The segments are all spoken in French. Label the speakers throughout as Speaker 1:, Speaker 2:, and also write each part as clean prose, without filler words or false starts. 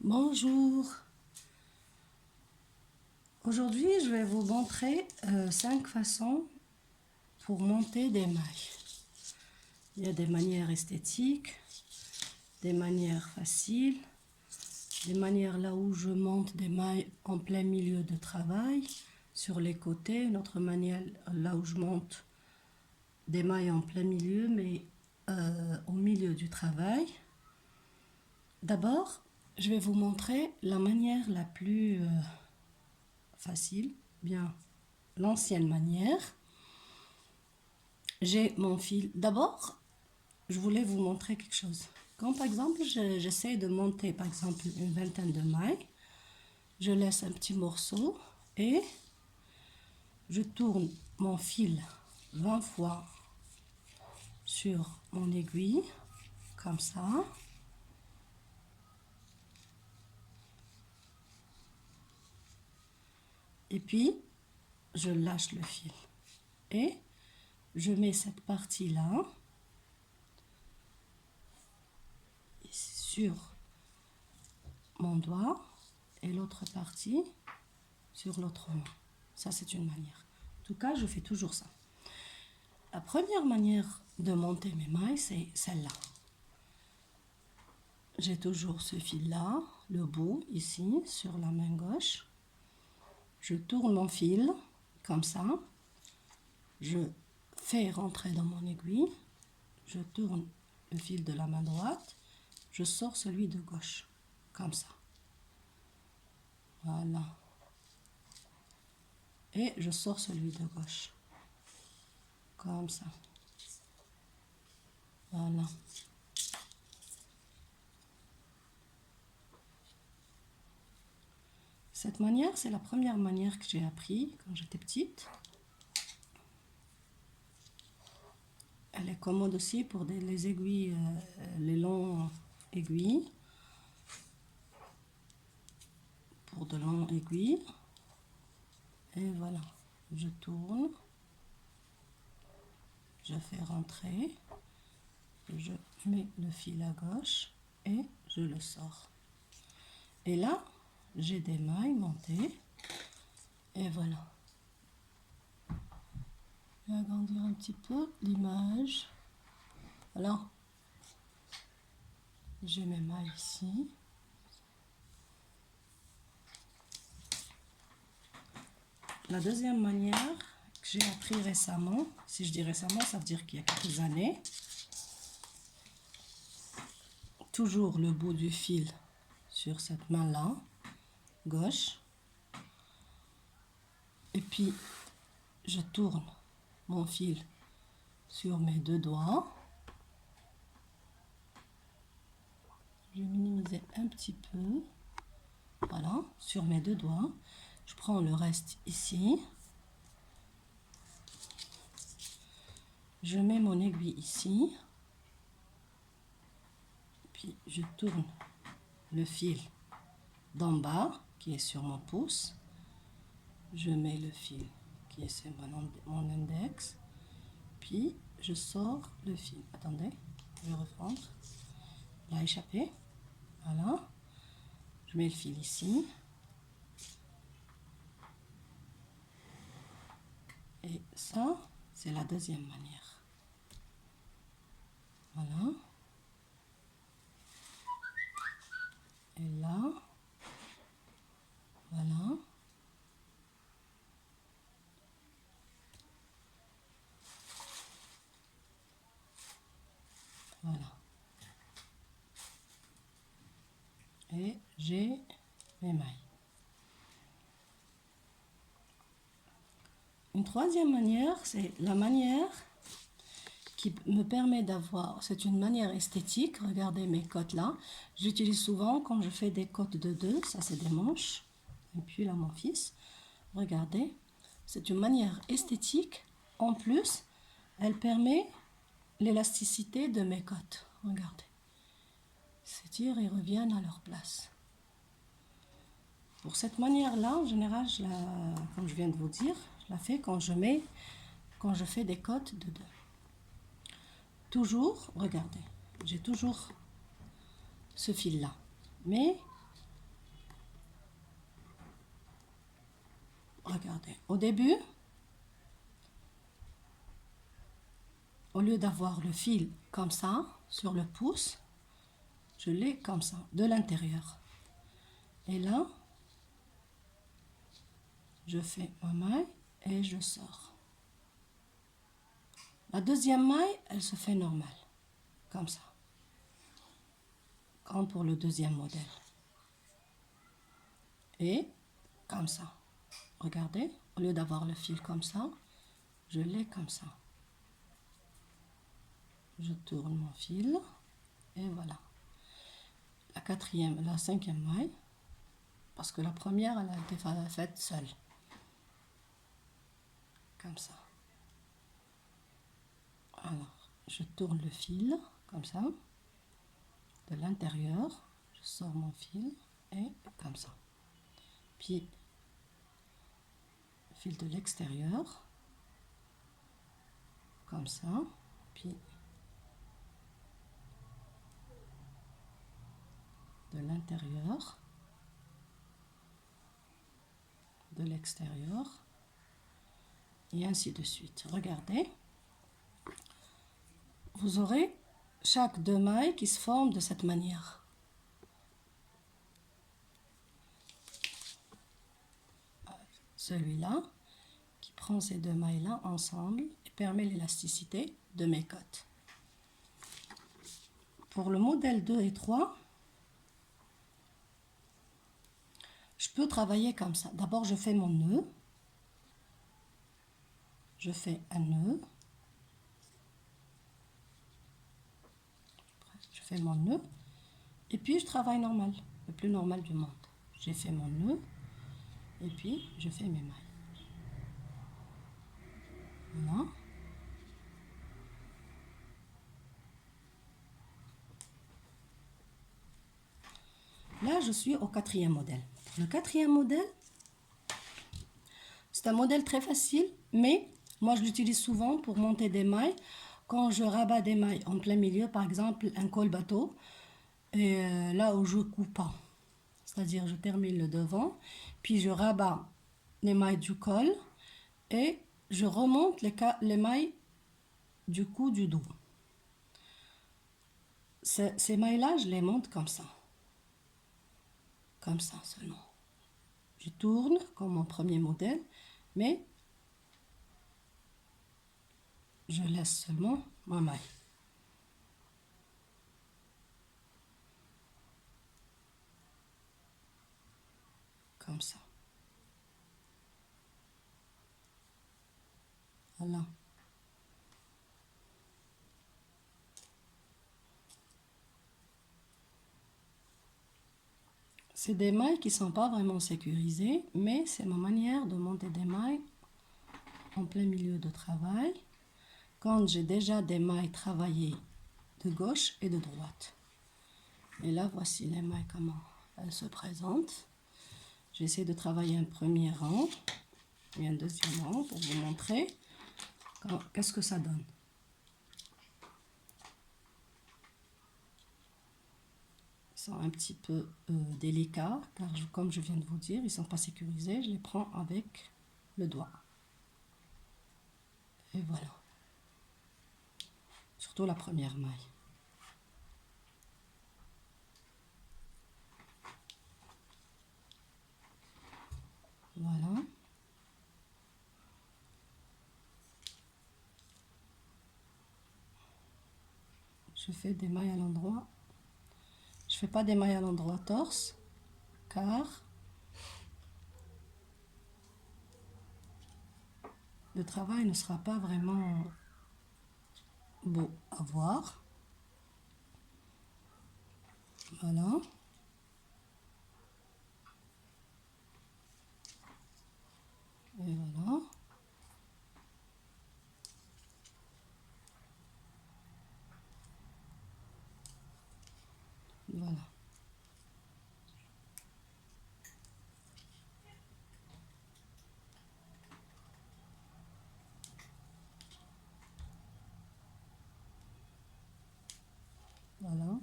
Speaker 1: Bonjour. Aujourd'hui, je vais vous montrer 5 façons pour monter des mailles. Il y a des manières esthétiques, des manières faciles, des manières là où je monte des mailles en plein milieu de travail, sur les côtés, une autre manière là où je monte des mailles en plein milieu, mais au milieu du travail. D'abord, je vais vous montrer la manière la plus facile, bien l'ancienne manière. J'ai mon fil. D'abord, je voulais vous montrer quelque chose. Quand par exemple, j'essaie de monter par exemple une vingtaine de mailles, je laisse un petit morceau et je tourne mon fil 20 fois sur mon aiguille, comme ça. Et puis, je lâche le fil. Et je mets cette partie-là sur mon doigt et l'autre partie sur l'autre main. Ça, c'est une manière. En tout cas, je fais toujours ça. La première manière de monter mes mailles, c'est celle-là. J'ai toujours ce fil-là, le bout ici, sur la main gauche. Je tourne mon fil, comme ça. Je fais rentrer dans mon aiguille. Je tourne le fil de la main droite. Je sors celui de gauche, comme ça. Voilà. Et je sors celui de gauche, comme ça. Voilà. Cette manière, c'est la première manière que j'ai appris quand j'étais petite. Elle est commode aussi pour les aiguilles, les longs aiguilles. Pour de longs aiguilles. Et voilà, je tourne. Je fais rentrer. Je mets le fil à gauche et je le sors. Et là, j'ai des mailles montées. Et voilà. Je vais agrandir un petit peu l'image. Voilà. J'ai mes mailles ici. La deuxième manière que j'ai appris récemment, si je dis récemment, ça veut dire qu'il y a quelques années. Toujours le bout du fil sur cette main-là, gauche. Et puis, je tourne mon fil sur mes deux doigts. Je vais minimiser un petit peu. Voilà, sur mes deux doigts. Je prends le reste ici. Je mets mon aiguille ici. Puis, je tourne le fil d'en bas, qui est sur mon pouce. Je mets le fil qui est sur mon index. Puis, je sors le fil. Attendez, je vais reprendre. Il a échappé. Voilà. Je mets le fil ici. Et ça, c'est la deuxième manière. Voilà. Et là, voilà. Voilà. Et j'ai mes mailles. Une troisième manière, c'est la manière qui me permet d'avoir, c'est une manière esthétique. Regardez mes côtes là. J'utilise souvent quand je fais des côtes de 2, ça c'est des manches. Et puis là mon fils, regardez, c'est une manière esthétique. En plus, elle permet l'élasticité de mes côtes. Regardez. S'étirent et reviennent à leur place. Pour cette manière-là, en général, comme je viens de vous dire, je la fais quand je fais des côtes de 2. Toujours, regardez, j'ai toujours ce fil-là. Mais regardez, au début, au lieu d'avoir le fil comme ça, sur le pouce, je l'ai comme ça, de l'intérieur. Et là, je fais ma maille et je sors. La deuxième maille, elle se fait normale, comme ça. Comme pour le deuxième modèle. Et comme ça. Regardez, au lieu d'avoir le fil comme ça, je l'ai comme ça. Je tourne mon fil et voilà. La cinquième maille, parce que la première, elle a été faite seule. Comme ça. Alors, je tourne le fil, comme ça, de l'intérieur, je sors mon fil, et comme ça. Puis, fil de l'extérieur, comme ça, puis de l'intérieur, de l'extérieur, et ainsi de suite. Regardez, vous aurez chaque deux mailles qui se forment de cette manière. Celui-là, qui prend ces deux mailles-là ensemble et permet l'élasticité de mes côtes. Pour le modèle 2 et 3, je peux travailler comme ça. D'abord, je fais mon nœud. Je fais un nœud. Je fais mon nœud. Et puis, je travaille normal, le plus normal du monde. J'ai fait mon nœud. Et puis, je fais mes mailles. Voilà. Là, je suis au quatrième modèle. Le quatrième modèle, c'est un modèle très facile, mais moi, je l'utilise souvent pour monter des mailles. Quand je rabats des mailles en plein milieu, par exemple, un col bateau, et là où je coupe pas. C'est-à-dire, je termine le devant, puis je rabats les mailles du col et je remonte les mailles du cou du dos. Ces mailles-là, je les monte comme ça. Comme ça seulement. Je tourne comme mon premier modèle, mais je laisse seulement ma maille. Comme ça. Voilà. C'est des mailles qui ne sont pas vraiment sécurisées, mais c'est ma manière de monter des mailles en plein milieu de travail, quand j'ai déjà des mailles travaillées de gauche et de droite. Et là, voici les mailles, comment elles se présentent. J'essaie de travailler un premier rang et un deuxième rang pour vous montrer qu'est-ce que ça donne. Ils sont un petit peu délicats, car comme je viens de vous dire, ils ne sont pas sécurisés. Je les prends avec le doigt. Et voilà. Surtout la première maille. Voilà. Je fais des mailles à l'endroit. Je ne fais pas des mailles à l'endroit torse, car le travail ne sera pas vraiment beau à voir. Voilà. Et voilà. Voilà. Voilà.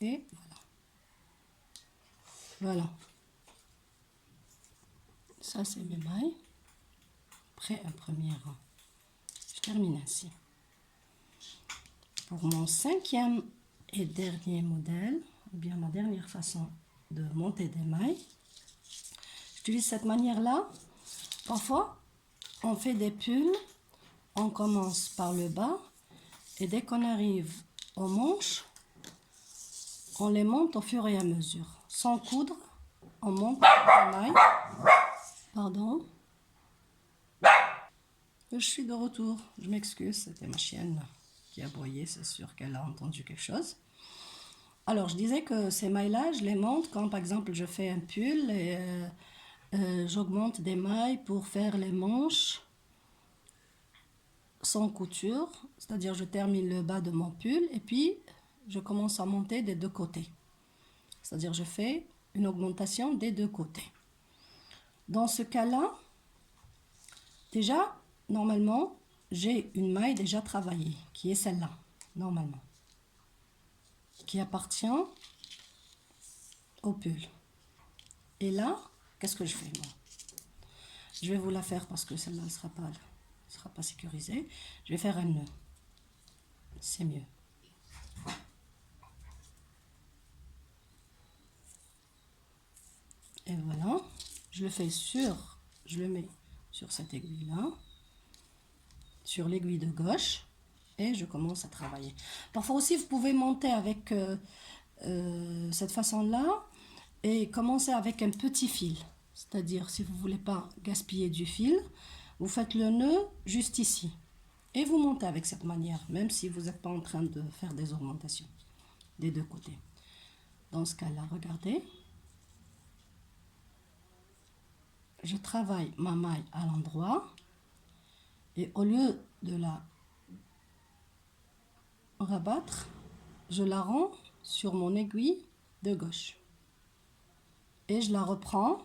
Speaker 1: Et voilà. Voilà. Ça, c'est mes mailles. Après un premier rang. Je termine ainsi. Pour mon 5e et dernier modèle, ou bien ma dernière façon de monter des mailles, j'utilise cette manière-là. Parfois, on fait des pulls, on commence par le bas, et dès qu'on arrive aux manches, on les monte au fur et à mesure. Sans coudre, on monte les mailles. Pardon. Je suis de retour, je m'excuse, c'était ma chienne qui aboyait, c'est sûr qu'elle a entendu quelque chose. Alors, je disais que ces mailles-là, je les monte quand, par exemple, je fais un pull et j'augmente des mailles pour faire les manches sans couture, c'est-à-dire je termine le bas de mon pull et puis je commence à monter des deux côtés. C'est-à-dire je fais une augmentation des deux côtés. Dans ce cas-là, déjà, normalement, j'ai une maille déjà travaillée, qui est celle-là, normalement, qui appartient au pull. Et là, qu'est-ce que je fais moi? Je vais vous la faire parce que celle-là ne sera pas sécurisée. Je vais faire un nœud. C'est mieux. Et voilà. Je le mets sur cette aiguille-là, sur l'aiguille de gauche, et je commence à travailler. Parfois aussi, vous pouvez monter avec cette façon-là et commencer avec un petit fil. C'est-à-dire, si vous ne voulez pas gaspiller du fil, vous faites le nœud juste ici. Et vous montez avec cette manière, même si vous n'êtes pas en train de faire des augmentations des deux côtés. Dans ce cas-là, regardez. Je travaille ma maille à l'endroit et au lieu de la rabattre, je la rends sur mon aiguille de gauche. Et je la reprends,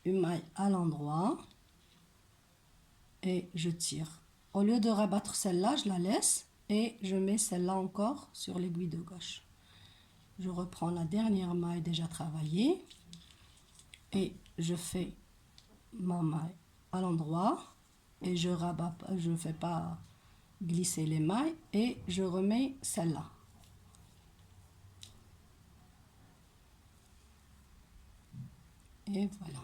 Speaker 1: une maille à l'endroit, et je tire. Au lieu de rabattre celle-là, je la laisse et je mets celle-là encore sur l'aiguille de gauche. Je reprends la dernière maille déjà travaillée et je fais ma maille à l'endroit et je rabats, je ne fais pas glisser les mailles et je remets celle-là. Et voilà.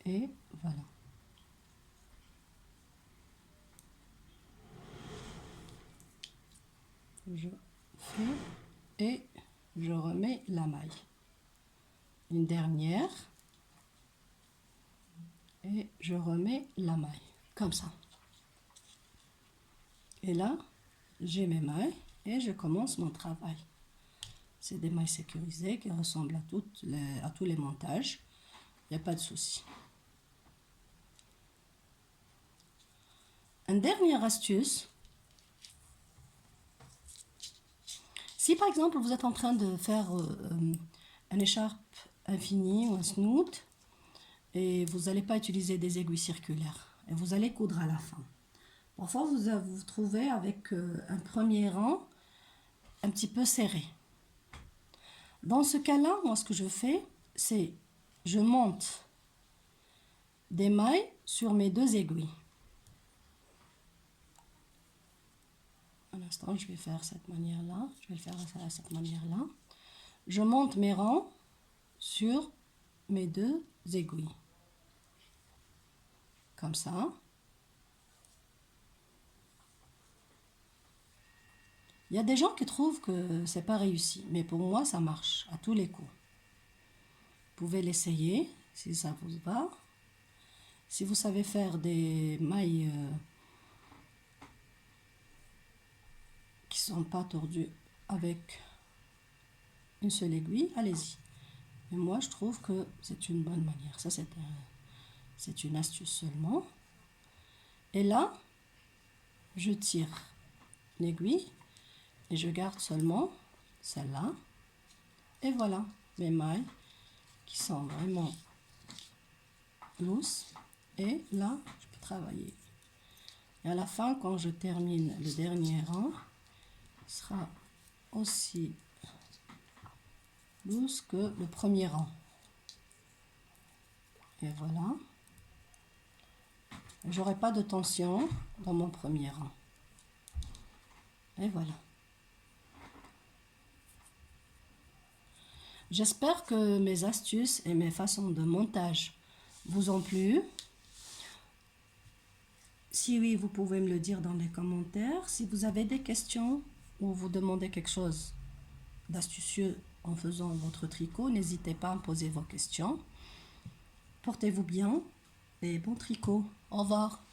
Speaker 1: Et voilà. Je fais et je remets la maille. Une dernière. Et je remets la maille. Comme ça. Et là, j'ai mes mailles et je commence mon travail. C'est des mailles sécurisées qui ressemblent à tous les montages. Il n'y a pas de souci. Une dernière astuce. Si par exemple vous êtes en train de faire une écharpe infinie ou un snoot et vous n'allez pas utiliser des aiguilles circulaires et vous allez coudre à la fin. Parfois vous vous trouvez avec un premier rang un petit peu serré. Dans ce cas-là, moi ce que je fais, c'est je monte des mailles sur mes deux aiguilles. Un instant, je vais faire cette manière-là. Je vais le faire à cette manière-là. Je monte mes rangs sur mes deux aiguilles. Comme ça. Il y a des gens qui trouvent que c'est pas réussi, mais pour moi, ça marche à tous les coups. Vous pouvez l'essayer si ça vous va. Si vous savez faire des mailles qui sont pas tordues avec une seule aiguille, allez-y. Mais moi, je trouve que c'est une bonne manière. Ça, c'est une astuce seulement. Et là, je tire l'aiguille et je garde seulement celle-là. Et voilà, mes mailles qui sont vraiment loose. Et là, je peux travailler. Et à la fin, quand je termine le dernier rang, ce sera aussi loose que le premier rang. Et voilà. J'aurai pas de tension dans mon premier rang. Et voilà. J'espère que mes astuces et mes façons de montage vous ont plu. Si oui, vous pouvez me le dire dans les commentaires. Si vous avez des questions ou vous demandez quelque chose d'astucieux en faisant votre tricot, n'hésitez pas à me poser vos questions. Portez-vous bien et bon tricot. Au revoir.